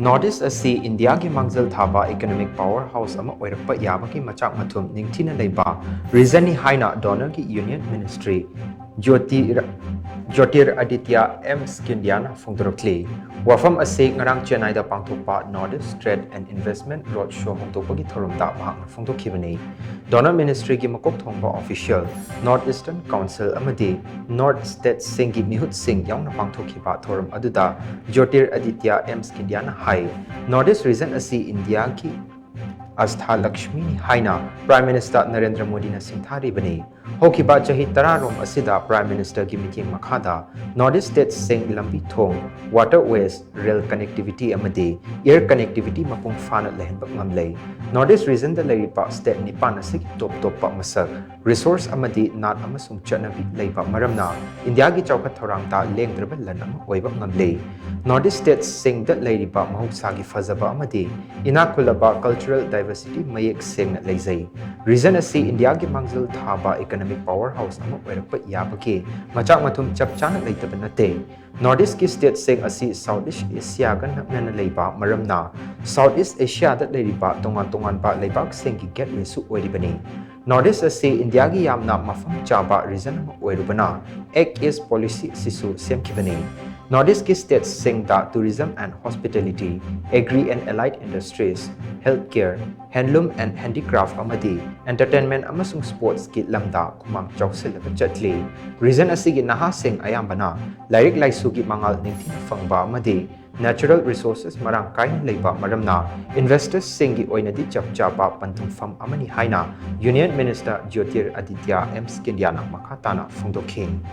Northeast asi India ki Mangjil Thaba economic powerhouse ama Oirakpa Yabagi Machak-mathum Ningthina leiba reason ni haina donor ki union ministry Jyotiraditya Scindia phongdorakli wafam asi ngarang Chennai da pangthokpa Northeast Trade and Investment Roadshow hongtokpagi thorumda bahakna phongdokhibani donor ministry ki makok thongba official Northeastern Council amadi North State Singi Mihut Singh yaungna pangthokhiba thorum aduda Jyotiraditya Scindia na hai Northeast region asi India ki Astha Lakshmi haina Prime Minister Narendra Modi na singthari bani hokiba chahi tararom asida Prime Minister ki meeting makhada Northeast State sing lambi thong waterways rail connectivity amadi air connectivity mapung fana lehenbak ngamlei Northeast region da leiba state nipan asik top pa masak resource amadi nat amasung chanabi leiba maramna India gi chawkhat thorang ta lengdraba lanam oiba ngamlei Northeast State sing da leiba mahuksa gi fazaba amadi inakulaba cultural diversity mayek seng leizai region asi India gi Mangjil Thaba economic powerhouse ama Oirakpa Yabagi Machak-mathum chapchana leitaba nate Northeast ki state sing asi Southeast Asia kan nakna leiba maramna Southeast Asia da leiba tongan ba leibak seng gi gateway su oiribani Northeast asi India gi yamna mafam chaba region ama oirubana Act East policy sisu semkibani Northeast ki states sing da tourism and hospitality, agri and allied industries, healthcare, handloom and handicraft amadi, entertainment amasung sports ki lamda kumang chawsil chatli. Reason asigi naha sing ayambana, lairik laisugi mangal Ningthina fangba amadi, natural resources marang kain leiba maramna, investors singi oinadi chapchapa pantungfam amani haina, Union Minister Jyotiraditya Scindia na makatana phongdokhin.